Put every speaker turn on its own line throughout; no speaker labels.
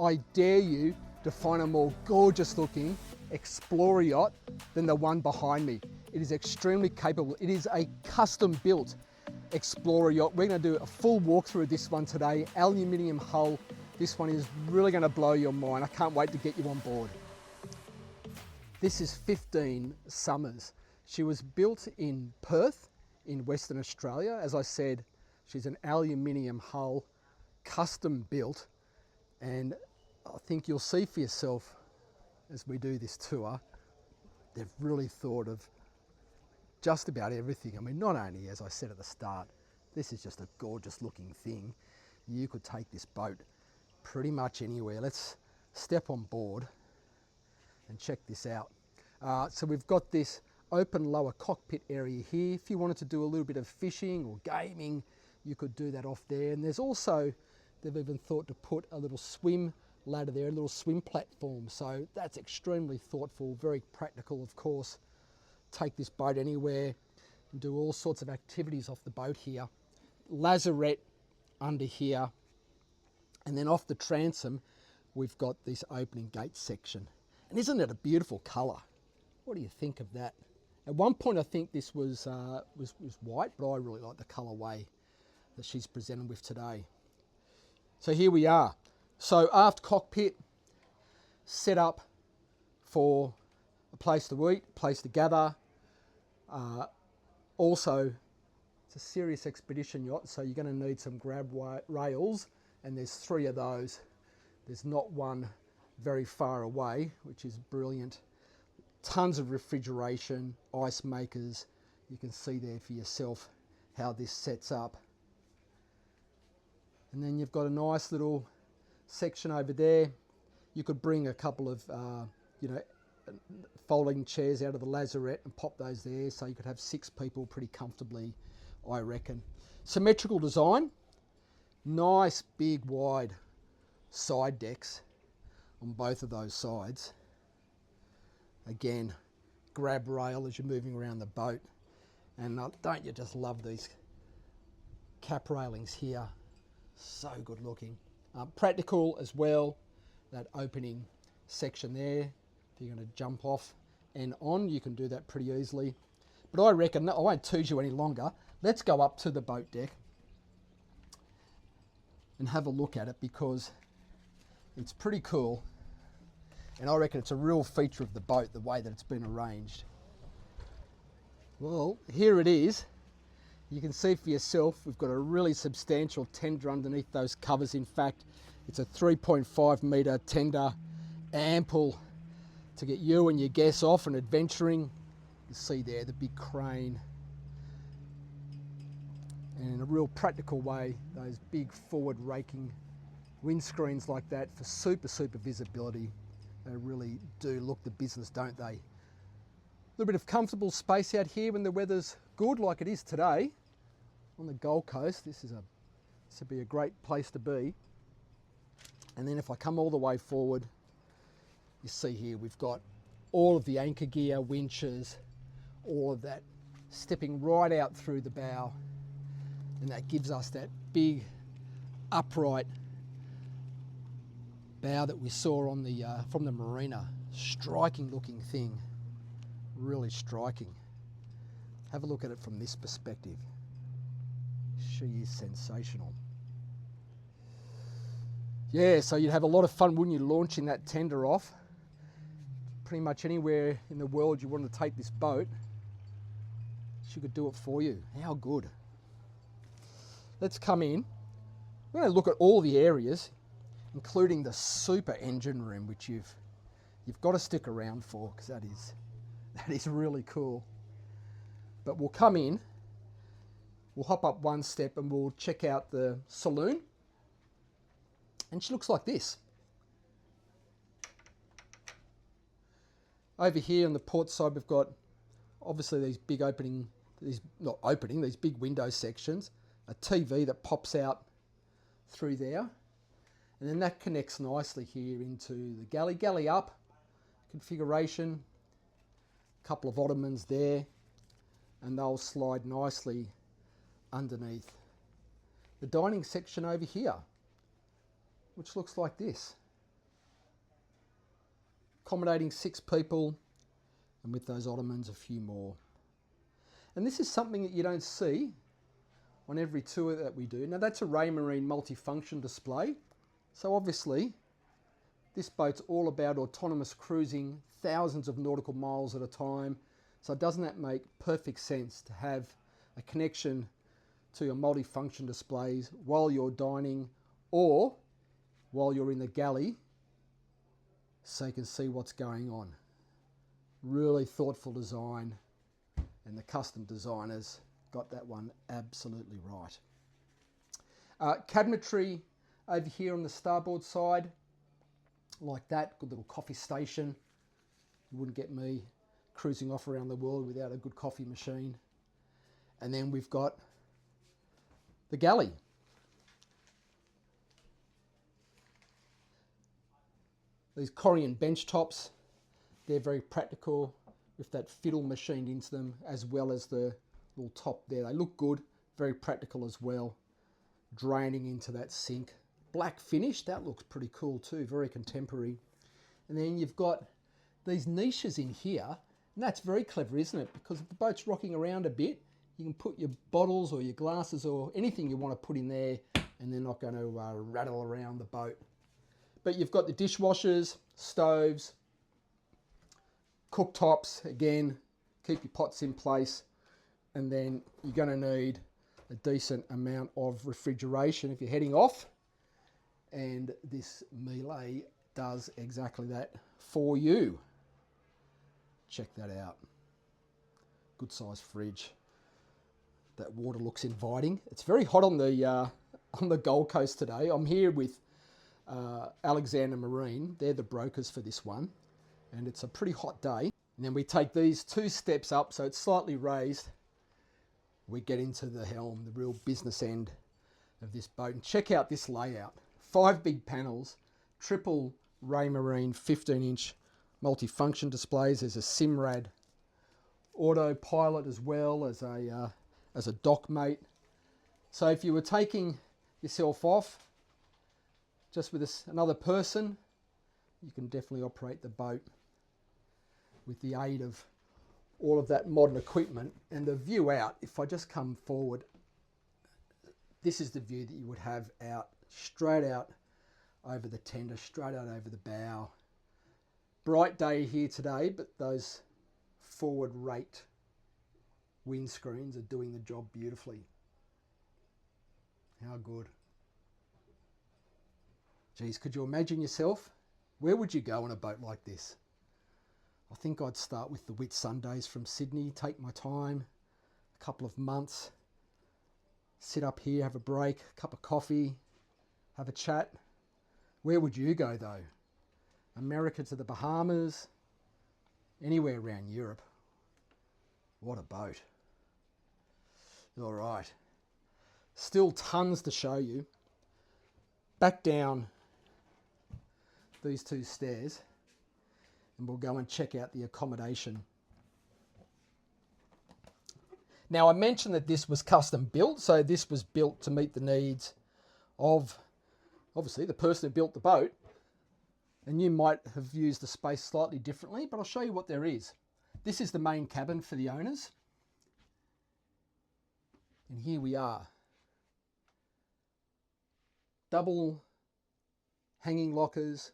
I dare you to find a more gorgeous looking Explorer yacht than the one behind me. It is extremely capable. It is a custom built Explorer yacht. We're going to do a full walkthrough of this one today. Aluminium hull. This one is really going to blow your mind. I can't wait to get you on board. This is 15 Summers. She was built in Perth in Western Australia. As I said, she's an aluminium hull, custom built, and I think you'll see for yourself as we do this tour, they've really thought of just about everything. I mean, not only, as I said at the start, this is just a gorgeous looking thing. You could take this boat pretty much anywhere. Let's step on board and check this out. So we've got this open lower cockpit area here. If you wanted to do a little bit of fishing or gaming, you could do that off there. And there's also, they've even thought to put a little swim ladder there, a little swim platform. So that's extremely thoughtful, very practical, of course. Take this boat anywhere and do all sorts of activities off the boat here. Lazarette under here. And then off the transom, we've got this opening gate section. And isn't it a beautiful colour? What do you think of that? At one point, I think this was white, but I really like the colourway that she's presented with today. So here we are. So aft cockpit, set up for a place to eat, a place to gather. Also, it's a serious expedition yacht, so you're going to need some grab rails, and there's 3 of those. There's not one very far away, which is brilliant. Tons of refrigeration, ice makers. You can see there for yourself how this sets up. And then you've got a nice little section over there. You could bring a couple of folding chairs out of the lazarette and pop those there, so you could have 6 people pretty comfortably, I reckon. Symmetrical design, nice big wide side decks on both of those sides. Again, grab rail as you're moving around the boat. And don't you just love these cap railings here? So good looking. Practical as well, that opening section there. If you're going to jump off and on, you can do that pretty easily. But I reckon, I won't tease you any longer. Let's go up to the boat deck and have a look at it, because it's pretty cool. And I reckon it's a real feature of the boat, the way that it's been arranged. Well, here it is. You can see for yourself, we've got a really substantial tender underneath those covers. In fact, it's a 3.5 metre tender, ample to get you and your guests off and adventuring. You see there the big crane. And in a real practical way, those big forward raking windscreens like that for super visibility. They really do look the business, don't they? A little bit of comfortable space out here when the weather's good, like it is today on the Gold Coast. This would be a great place to be. And then if I come all the way forward, you see here we've got all of the anchor gear, winches, all of that stepping right out through the bow, and that gives us that big upright bow that we saw on the from the marina. Striking looking thing, really striking. Have a look at it from this perspective. She is sensational. Yeah, so you'd have a lot of fun, wouldn't you, launching that tender off. Pretty much anywhere in the world you wanted to take this boat, she could do it for you. How good. Let's come in. We're going to look at all the areas, including the super engine room, which you've got to stick around for, because that is really cool. But we'll come in, we'll hop up one step and we'll check out the saloon. And she looks like this. Over here on the port side, we've got obviously these big these big window sections, a TV that pops out through there. And then that connects nicely here into the galley up configuration. A couple of ottomans there, and they'll slide nicely underneath. The dining section over here, which looks like this. accommodating 6 people, and with those ottomans, a few more. And this is something that you don't see on every tour that we do. Now that's a Raymarine multifunction display. So obviously, this boat's all about autonomous cruising, thousands of nautical miles at a time. So doesn't that make perfect sense to have a connection to your multifunction displays while you're dining or while you're in the galley, so you can see what's going on. Really thoughtful design, and the custom designers got that one absolutely right. Cabinetry over here on the starboard side, like that, good little coffee station. You wouldn't get me cruising off around the world without a good coffee machine. And then we've got the galley. These Corian bench tops, they're very practical with that fiddle machined into them, as well as the little top there. They look good, very practical as well. Draining into that sink. Black finish, that looks pretty cool too, very contemporary. And then you've got these niches in here, and that's very clever, isn't it? Because if the boat's rocking around a bit, you can put your bottles or your glasses or anything you want to put in there, and they're not going to rattle around the boat. But you've got the dishwashers, stoves, cooktops, again, keep your pots in place. And then you're going to need a decent amount of refrigeration if you're heading off. And this Miele does exactly that for you. Check that out. Good size fridge. That water looks inviting. It's very hot on the Gold Coast today. I'm here with Alexander Marine. They're the brokers for this one, and it's a pretty hot day. And then we take these 2 steps up, so it's slightly raised. We get into the helm, the real business end of this boat. And check out this layout. 5 big panels, triple Raymarine 15-inch multifunction displays. There's a Simrad autopilot as well as a dock mate. So if you were taking yourself off just with another person, you can definitely operate the boat with the aid of all of that modern equipment. And the view out, if I just come forward, this is the view that you would have out, straight out over the tender, straight out over the bow. Bright day here today, but those forward rate windscreens are doing the job beautifully. How good. Geez, could you imagine yourself? Where would you go on a boat like this? I think I'd start with the Whitsundays from Sydney, take my time, a couple of months, sit up here, have a break, a cup of coffee, have a chat. Where would you go though? America to the Bahamas, anywhere around Europe. What a boat. All right. Still tons to show you. Back down these 2 stairs and we'll go and check out the accommodation. Now I mentioned that this was custom built, so this was built to meet the needs of obviously the person who built the boat, and you might have used the space slightly differently, but I'll show you what there is. This is the main cabin for the owners, and here we are. Double hanging lockers,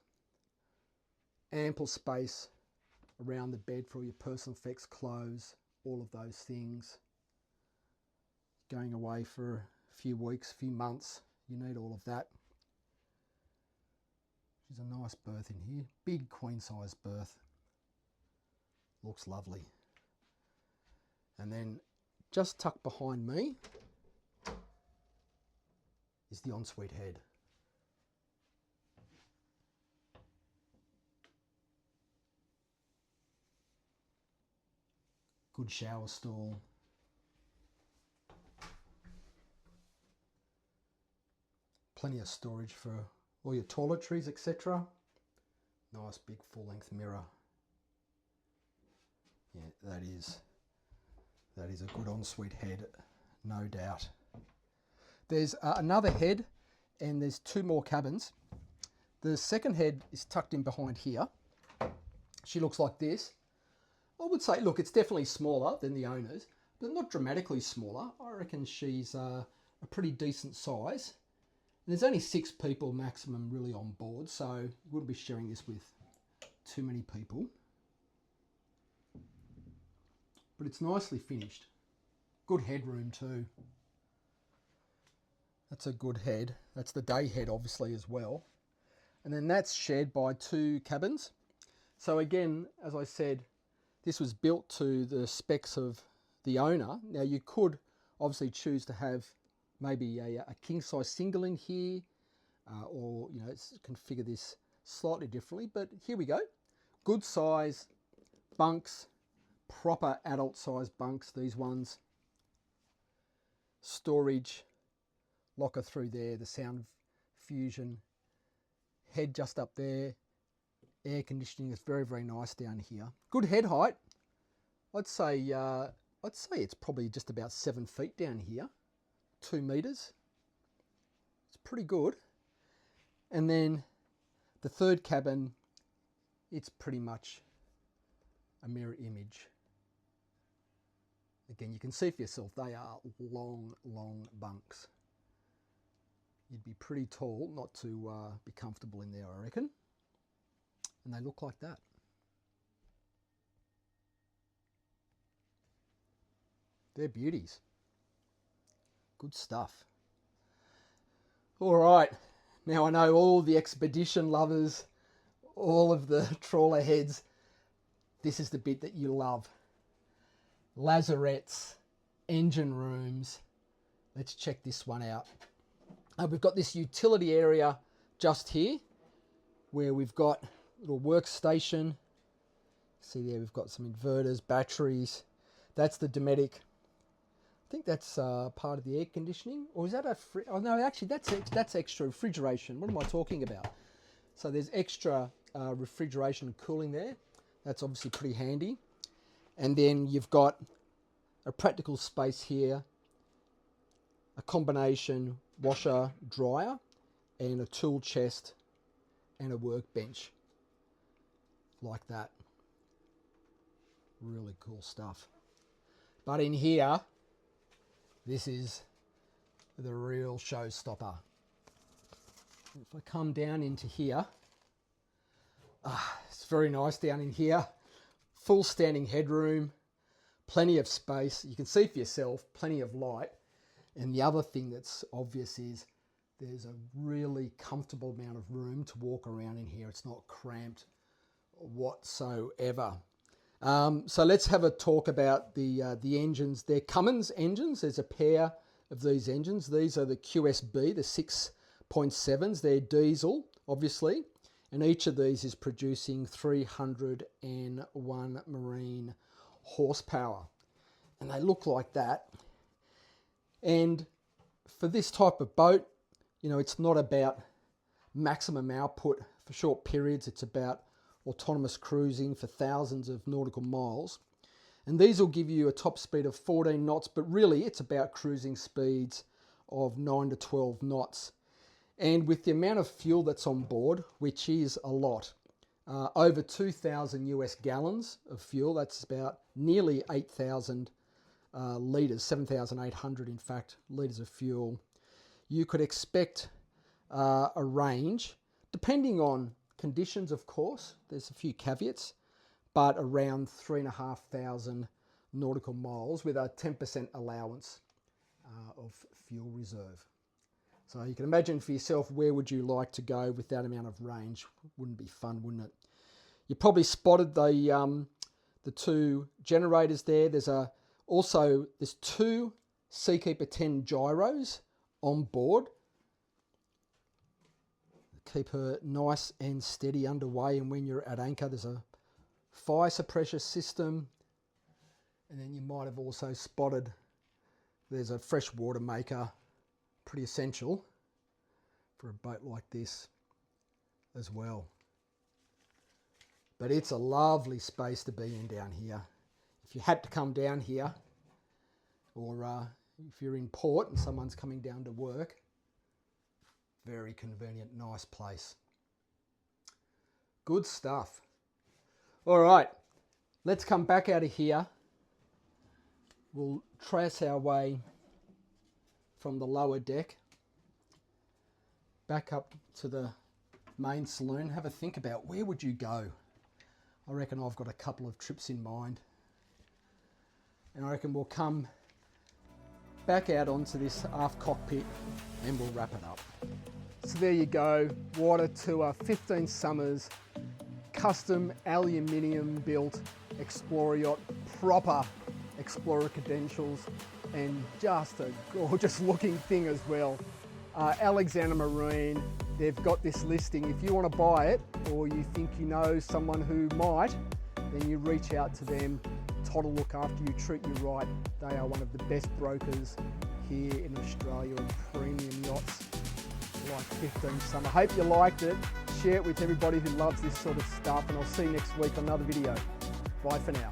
ample space around the bed for all your personal effects, clothes, all of those things. Going away for a few weeks, a few months, you need all of that. There's a nice berth in here, big queen size berth. Looks lovely. And then just tucked behind me is the ensuite head. Good shower stall. Plenty of storage for all your toiletries, etc. Nice big full-length mirror. Yeah, that is a good ensuite head, no doubt. There's another head, and there's 2 more cabins. The second head is tucked in behind here, She looks like this. I would say, look, it's definitely smaller than the owners, but not dramatically smaller. I reckon she's a pretty decent size. And there's only 6 people maximum really on board, so you wouldn't be sharing this with too many people. But it's nicely finished. Good headroom too. That's a good head. That's the day head obviously as well. And then that's shared by 2 cabins. So again, as I said, this was built to the specs of the owner. Now you could obviously choose to have maybe a king size single in here, or configure this slightly differently. But here we go. Good size bunks, proper adult size bunks. These ones. Storage, locker through there. The sound fusion. Head just up there. Air conditioning is very, very nice down here. Good head height. I'd say it's probably just about 7 feet down here. 2 meters. It's pretty good. And then the third cabin, it's pretty much a mirror image. Again, you can see for yourself, they are long, long bunks. You'd be pretty tall not to be comfortable in there, I reckon. And they look like that. They're beauties. Good stuff. All right. Now I know all the expedition lovers, all of the trawler heads, this is the bit that you love. Lazarettes, engine rooms. Let's check this one out. We've got this utility area just here where we've got a little workstation. See there, we've got some inverters, batteries. That's the Dometic. I think that's part of the air conditioning, or is that oh no, actually that's extra refrigeration. What am I talking about? So there's extra refrigeration and cooling there. That's obviously pretty handy. And then you've got a practical space here, a combination washer, dryer, and a tool chest and a workbench like that. Really cool stuff. But in here, this is the real showstopper. If I come down into here, it's very nice down in here. Full standing headroom, plenty of space. You can see for yourself, plenty of light. And the other thing that's obvious is there's a really comfortable amount of room to walk around in here. It's not cramped whatsoever. So let's have a talk about the engines. They're Cummins engines. There's a pair of these engines. These are the QSB, the 6.7s. They're diesel, obviously. And each of these is producing 301 marine horsepower. And they look like that. And for this type of boat, it's not about maximum output for short periods. It's about autonomous cruising for thousands of nautical miles. And these will give you a top speed of 14 knots, but really it's about cruising speeds of 9 to 12 knots. And with the amount of fuel that's on board, which is a lot, over 2,000 US gallons of fuel, that's about nearly 8,000 litres, 7,800 in fact, litres of fuel, you could expect a range, depending on conditions of course, there's a few caveats, but around 3,500 nautical miles with a 10% allowance of fuel reserve. So you can imagine for yourself, where would you like to go with that amount of range? Wouldn't be fun, wouldn't it? You probably spotted the 2 generators there. There's 2 Seakeeper 10 gyros on board. Keep her nice and steady underway, and when you're at anchor, there's a fire suppressor system. And then you might have also spotted there's a fresh water maker, pretty essential for a boat like this as well. But it's a lovely space to be in down here. If you had to come down here, or if you're in port and someone's coming down to work, very convenient, nice place. Good stuff. All right, let's come back out of here. We'll trace our way from the lower deck back up to the main saloon. Have a think about where would you go. I reckon I've got a couple of trips in mind, and I reckon we'll come back out onto this aft cockpit and we'll wrap it up. So there you go, water tour, 15 summers, custom aluminium built Explorer yacht, proper Explorer credentials, and just a gorgeous looking thing as well. Alexander Marine, they've got this listing. If you want to buy it, or you think you know someone who might, then you reach out to them. Todd will look after you, treat you right. They are one of the best brokers here in Australia of premium yachts like 15 Summer. Hope you liked it. Share it with everybody who loves this sort of stuff, and I'll see you next week on another video. Bye for now.